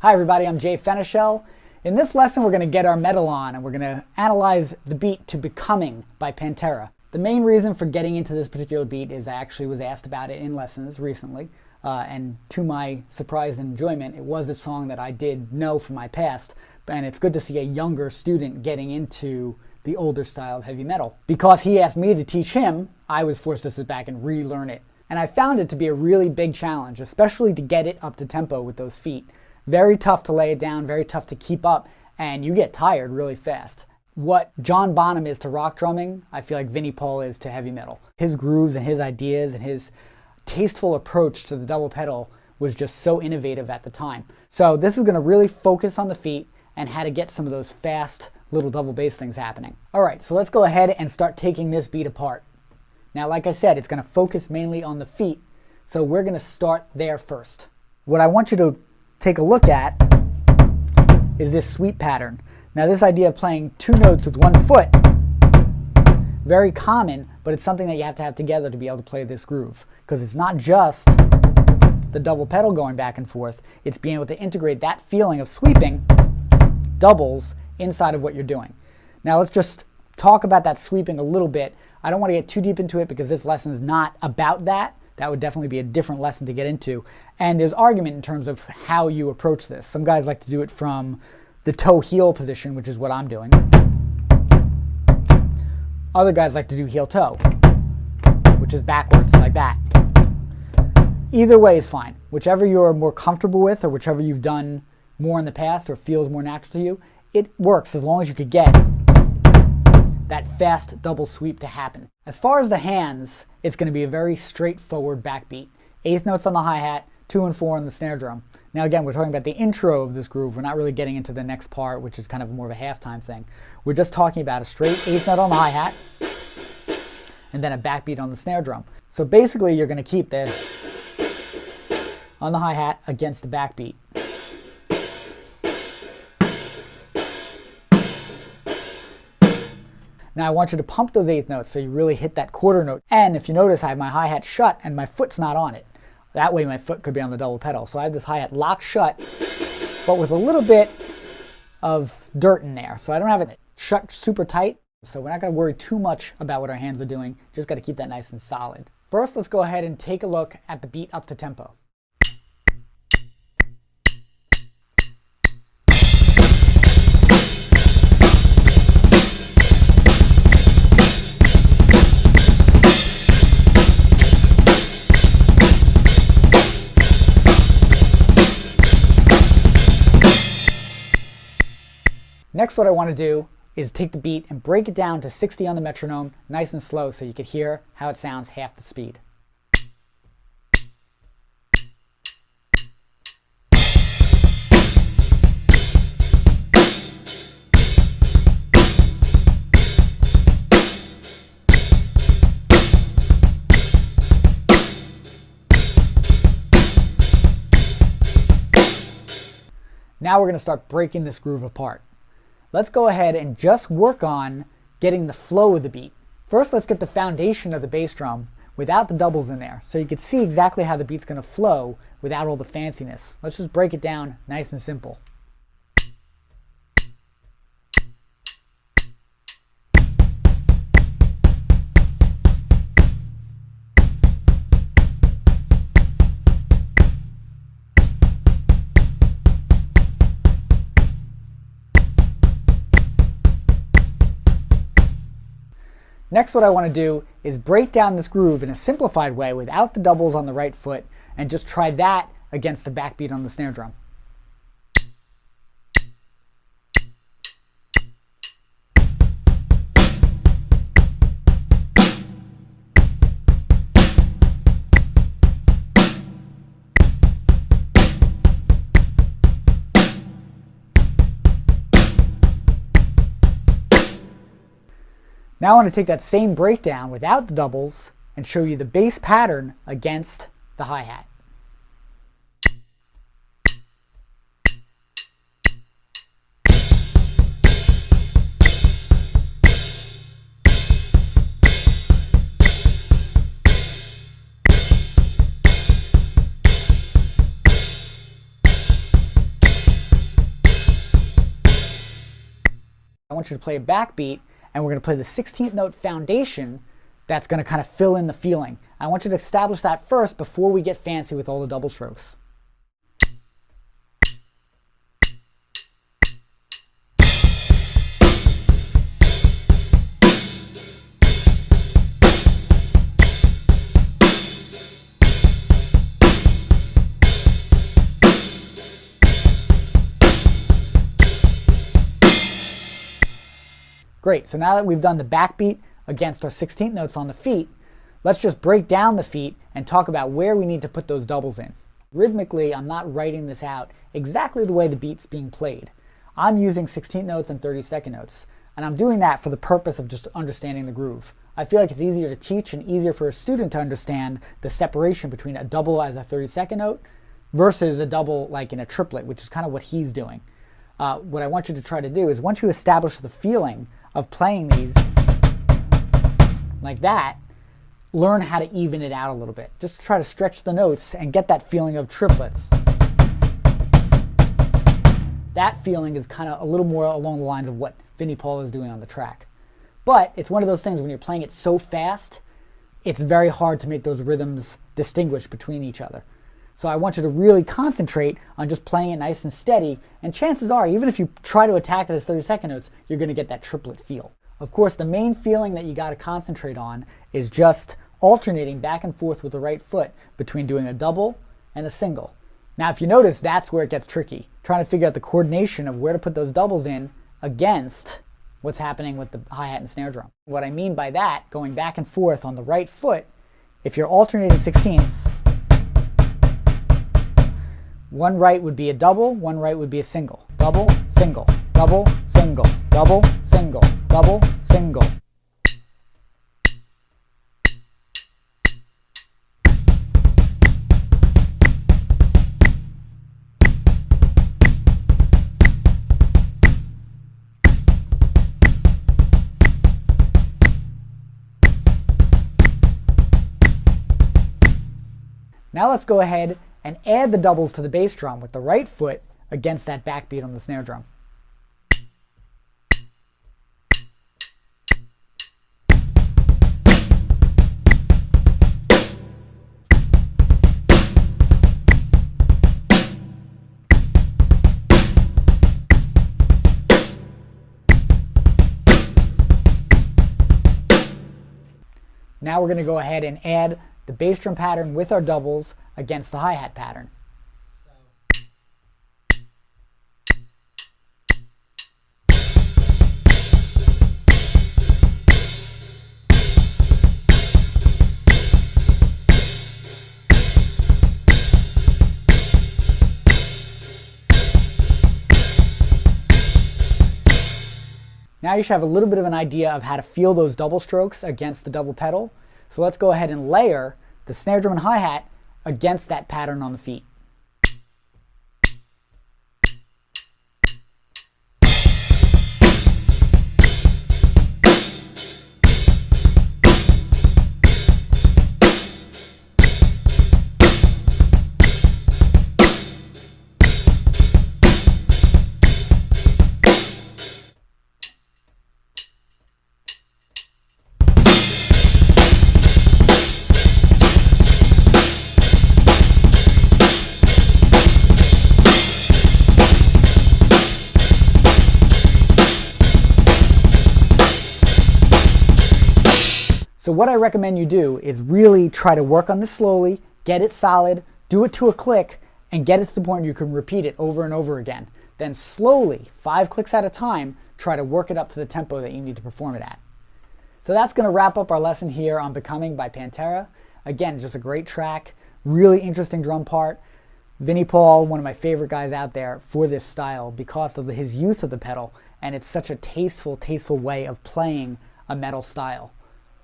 Hi everybody, I'm Fenichel. In this lesson we're going to get our metal on and we're going to analyze the beat to Becoming by Pantera. The main reason for getting into this particular beat is I actually was asked about it in lessons recently, and to my surprise and enjoyment, it was a song that I did know from my past, and it's good to see a younger student getting into the older style of heavy metal. Because he asked me to teach him, I was forced to sit back and relearn it. And I found it to be a really big challenge, especially to get it up to tempo with those feet. Very tough to lay it down, very tough to keep up, and you get tired really fast. What John Bonham is to rock drumming, I feel like Vinnie Paul is to heavy metal. His grooves and his ideas and his tasteful approach to the double pedal was just so innovative at the time. So this is going to really focus on the feet and how to get some of those fast little double bass things happening. Alright, so let's go ahead and start taking this beat apart. Now, like I said, it's going to focus mainly on the feet, so we're going to start there first. What I want you to take a look at is this sweep pattern. Now, this idea of playing two notes with one foot, very common, but it's something that you have to have together to be able to play this groove, because it's not just the double pedal going back and forth, it's being able to integrate that feeling of sweeping doubles inside of what you're doing. Now let's just talk about that sweeping a little bit. I don't want to get too deep into it because this lesson is not about that. That would definitely be a different lesson to get into. And there's argument in terms of how you approach this. Some guys like to do it from the toe-heel position, which is what I'm doing. Other guys like to do heel-toe, which is backwards, like that. Either way is fine. Whichever you're more comfortable with or whichever you've done more in the past or feels more natural to you, it works as long as you could get that fast double sweep to happen. As far as the hands, it's going to be a very straightforward backbeat. Eighth notes on the hi-hat, 2 and 4 on the snare drum. Now again, we're talking about the intro of this groove. We're not really getting into the next part, which is kind of more of a halftime thing. We're just talking about a straight eighth note on the hi-hat and then a backbeat on the snare drum. So basically you're going to keep this on the hi-hat against the backbeat. Now I want you to pump those eighth notes so you really hit that quarter note. And if you notice, I have my hi-hat shut and my foot's not on it. That way my foot could be on the double pedal. So I have this hi-hat locked shut, but with a little bit of dirt in there. So I don't have it shut super tight. So we're not going to worry too much about what our hands are doing. Just got to keep that nice and solid. First, let's go ahead and take a look at the beat up to tempo. Next, what I want to do is take the beat and break it down to 60 on the metronome, nice and slow, so you can hear how it sounds half the speed. Now we're going to start breaking this groove apart. Let's go ahead and just work on getting the flow of the beat. First, let's get the foundation of the bass drum without the doubles in there, so you can see exactly how the beat's going to flow without all the fanciness. Let's just break it down nice and simple. Next, what I want to do is break down this groove in a simplified way without the doubles on the right foot and just try that against the backbeat on the snare drum. Now I want to take that same breakdown without the doubles and show you the bass pattern against the hi-hat. want you to play a backbeat, and we're going to play the 16th note foundation that's going to kind of fill in the feeling. I want you to establish that first before we get fancy with all the double strokes. Great, so now that we've done the backbeat against our 16th notes on the feet, let's just break down the feet and talk about where we need to put those doubles in. Rhythmically, I'm not writing this out exactly the way the beat's being played. I'm using 16th notes and 32nd notes, and I'm doing that for the purpose of just understanding the groove. I feel like it's easier to teach and easier for a student to understand the separation between a double as a 32nd note versus a double like in a triplet, which is kind of what he's doing. What I want you to try to do is once you establish the feeling of playing these like that, learn how to even it out a little bit. Just try to stretch the notes and get that feeling of triplets. That feeling is kind of a little more along the lines of what Vinnie Paul is doing on the track. But it's one of those things when you're playing it so fast, it's very hard to make those rhythms distinguish between each other. So I want you to really concentrate on just playing it nice and steady, and chances are, even if you try to attack it as 32nd notes, you're going to get that triplet feel. Of course, the main feeling that you got to concentrate on is just alternating back and forth with the right foot between doing a double and a single. Now, if you notice, that's where it gets tricky, trying to figure out the coordination of where to put those doubles in against what's happening with the hi-hat and snare drum. What I mean by that, going back and forth on the right foot, if you're alternating 16ths, one right would be a double, one right would be a single. Double, single, double, single, double, single, double, single. Now let's go ahead and add the doubles to the bass drum with the right foot against that backbeat on the snare drum. Now we're going to go ahead and add the bass drum pattern with our doubles against the hi-hat pattern. Now you should have a little bit of an idea of how to feel those double strokes against the double pedal. So let's go ahead and layer the snare drum and hi-hat against that pattern on the feet. So what I recommend you do is really try to work on this slowly, get it solid, do it to a click, and get it to the point where you can repeat it over and over again. Then slowly, 5 clicks at a time, try to work it up to the tempo that you need to perform it at. So that's going to wrap up our lesson here on Becoming by Pantera. Again, just a great track, really interesting drum part. Vinnie Paul, one of my favorite guys out there for this style because of his use of the pedal, and it's such a tasteful way of playing a metal style.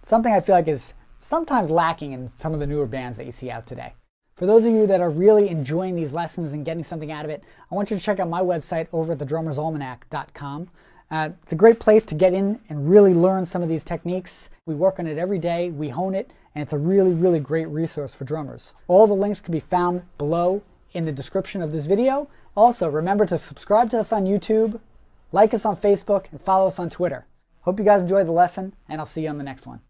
Something I feel like is sometimes lacking in some of the newer bands that you see out today. For those of you that are really enjoying these lessons and getting something out of it, I want you to check out my website over at thedrummersalmanac.com. It's a great place to get in and really learn some of these techniques. We work on it every day, we hone it, and it's a really great resource for drummers. All the links can be found below in the description of this video. Also, remember to subscribe to us on YouTube, Like us on Facebook and follow us on Twitter. Hope you guys enjoyed the lesson, and I'll see you on the next one.